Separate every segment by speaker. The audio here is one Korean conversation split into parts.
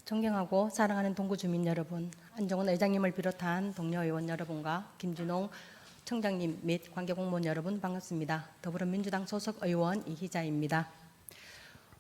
Speaker 1: 존경하고 사랑하는 동구 주민 여러분, 안정훈 의장님을 비롯한 동료 의원 여러분과 김진홍 청장님 및 관계공무원 여러분 반갑습니다. 더불어민주당 소속 의원 이희자입니다.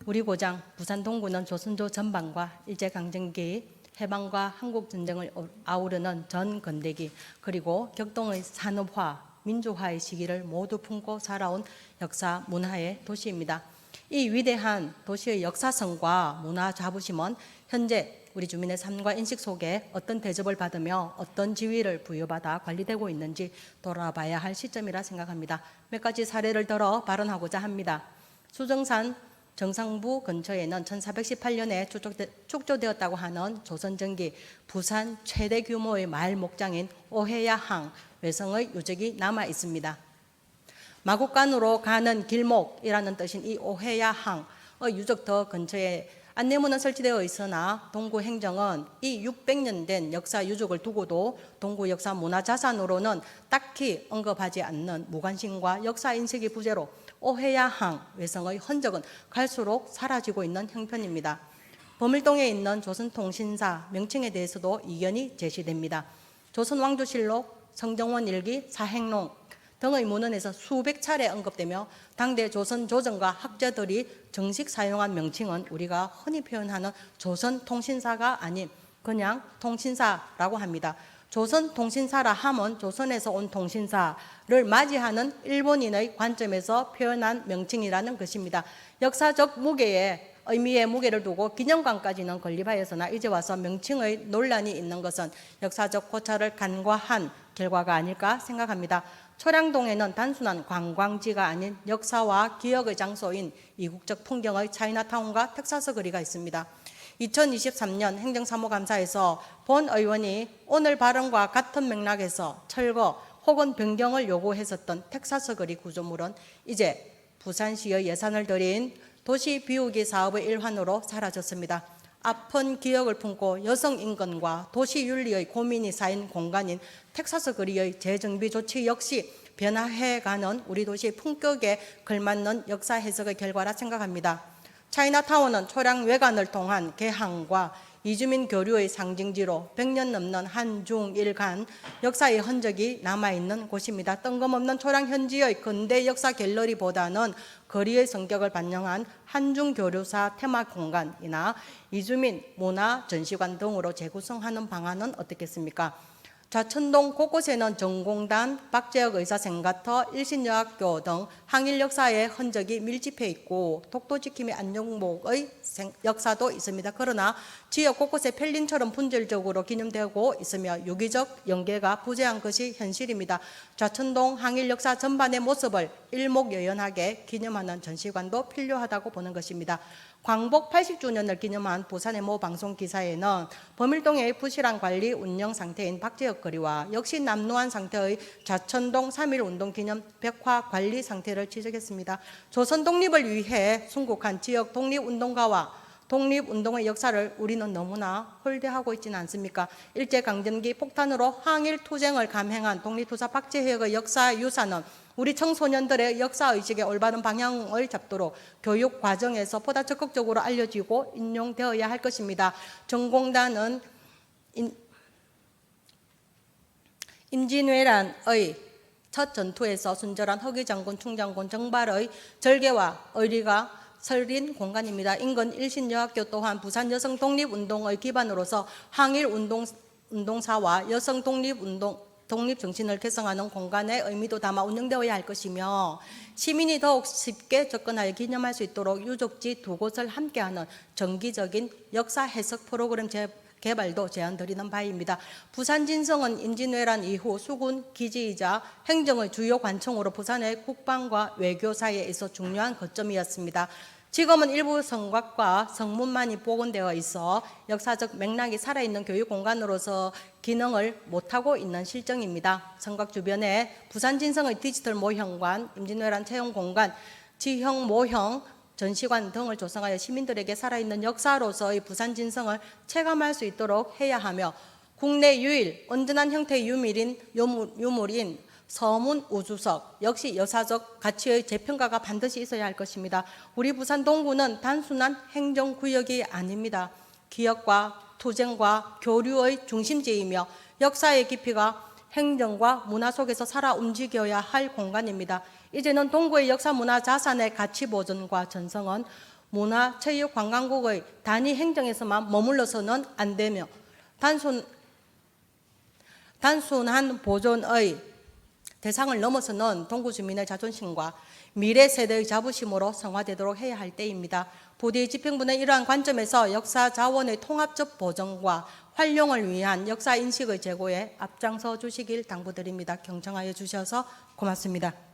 Speaker 1: 우리 고장 부산 동구는 조선조 전반과 일제강점기 해방과 한국전쟁을 아우르는 전건대기 그리고 격동의 산업화, 민주화의 시기를 모두 품고 살아온 역사 문화의 도시입니다. 이 위대한 도시의 역사성과 문화 자부심은 현재 우리 주민의 삶과 인식 속에 어떤 대접을 받으며 어떤 지위를 부여받아 관리되고 있는지 돌아봐야 할 시점이라 생각합니다. 몇 가지 사례를 들어 발언하고자 합니다. 수정산 정상부 근처에는 1418년에 축조되었다고 하는 조선전기 부산 최대 규모의 마을 목장인 오해야항 외성의 유적이 남아 있습니다. 마곡간으로 가는 길목이라는 뜻인 이 오해야항의 유적터 근처에 안내문은 설치되어 있으나 동구 행정은 이 600년 된 역사 유적을 두고도 동구 역사 문화자산으로는 딱히 언급하지 않는 무관심과 역사 인식의 부재로 오해야항 외성의 흔적은 갈수록 사라지고 있는 형편입니다. 범일동에 있는 조선통신사 명칭에 대해서도 이견이 제시됩니다. 조선왕조실록, 성정원 일기, 사행록 등의 문헌에서 수백 차례 언급되며 당대 조선 조정과 학자들이 정식 사용한 명칭은 우리가 흔히 표현하는 조선통신사가 아닌 그냥 통신사라고 합니다. 조선통신사라 함은 조선에서 온 통신사를 맞이하는 일본인의 관점에서 표현한 명칭이라는 것입니다. 역사적 무게에 의미의 무게를 두고 기념관까지는 건립하였으나 이제 와서 명칭의 논란이 있는 것은 역사적 고찰을 간과한 결과가 아닐까 생각합니다. 초량동에는 단순한 관광지가 아닌 역사와 기억의 장소인 이국적 풍경의 차이나타운과 텍사스 거리가 있습니다. 2023년 행정사무감사에서 본 의원이 오늘 발언과 같은 맥락에서 철거 혹은 변경을 요구했었던 텍사스 거리 구조물은 이제 부산시의 예산을 들인 도시 비우기 사업의 일환으로 사라졌습니다. 아픈 기억을 품고 여성 인권과 도시 윤리의 고민이 쌓인 공간인 텍사스 거리의 재정비 조치 역시 변화해가는 우리 도시의 품격에 걸맞는 역사 해석의 결과라 생각합니다. 차이나타운은 초량 외관을 통한 개항과 이주민 교류의 상징지로 100년 넘는 한중일 간 역사의 흔적이 남아있는 곳입니다. 뜬금없는 초량 현지의 근대 역사 갤러리보다는 거리의 성격을 반영한 한중교류사 테마 공간이나 이주민 문화 전시관 등으로 재구성하는 방안은 어떻겠습니까? 좌천동 곳곳에는 전공단, 박재혁 의사생가터, 일신여학교 등 항일 역사의 흔적이 밀집해 있고 독도지킴이 안중목의 역사도 있습니다. 그러나 지역 곳곳에 펠린처럼 분절적으로 기념되고 있으며 유기적 연계가 부재한 것이 현실입니다. 좌천동 항일 역사 전반의 모습을 일목요연하게 기념하는 전시관도 필요하다고 보는 것입니다. 광복 80주년을 기념한 부산의 모 방송기사에는 범일동의 부실한 관리 운영 상태인 박재혁 거리와 역시 남루한 상태의 좌천동 3.1운동 기념 벽화 관리 상태를 지적했습니다. 조선 독립을 위해 순국한 지역 독립운동가와 독립운동의 역사를 우리는 너무나 홀대하고 있지는 않습니까? 일제강점기 폭탄으로 항일투쟁을 감행한 독립투사 박재혁의 역사유산은 우리 청소년들의 역사의식의 올바른 방향을 잡도록 교육 과정에서 보다 적극적으로 알려지고 인용되어야 할 것입니다. 전공단은 임진왜란의 첫 전투에서 순절한 허기장군, 충장군 정발의 절개와 의리가 설린 공간입니다. 인근 일신여학교 또한 부산 여성 독립운동의 기반으로서 항일 운동사와 여성 독립정신을 개성하는 공간의 의미도 담아 운영되어야 할 것이며 시민이 더욱 쉽게 접근하여 기념할 수 있도록 유적지 두 곳을 함께하는 정기적인 역사 해석 프로그램 개발도 제안드리는 바입니다. 부산진성은 임진왜란 이후 수군 기지이자 행정의 주요 관청으로 부산의 국방과 외교 사이에 있어 중요한 거점이었습니다. 지금은 일부 성곽과 성문만이 복원되어 있어 역사적 맥락이 살아있는 교육공간으로서 기능을 못하고 있는 실정입니다. 성곽 주변에 부산진성의 디지털 모형관, 임진왜란 체험공간, 지형 모형, 전시관 등을 조성하여 시민들에게 살아있는 역사로서의 부산진성을 체감할 수 있도록 해야 하며 국내 유일 온전한 형태의 유물인 서문 우주석 역시 역사적 가치의 재평가가 반드시 있어야 할 것입니다. 우리 부산 동구는 단순한 행정구역이 아닙니다. 기억과 투쟁과 교류의 중심지이며 역사의 깊이가 행정과 문화 속에서 살아 움직여야 할 공간입니다. 이제는 동구의 역사 문화 자산의 가치 보존과 전성은 문화, 체육, 관광국의 단위 행정에서만 머물러서는 안 되며 단순한 보존의 대상을 넘어서는 동구 주민의 자존심과 미래 세대의 자부심으로 성화되도록 해야 할 때입니다. 부디 집행부는 이러한 관점에서 역사 자원의 통합적 보존과 활용을 위한 역사 인식의 제고에 앞장서 주시길 당부드립니다. 경청하여 주셔서 고맙습니다.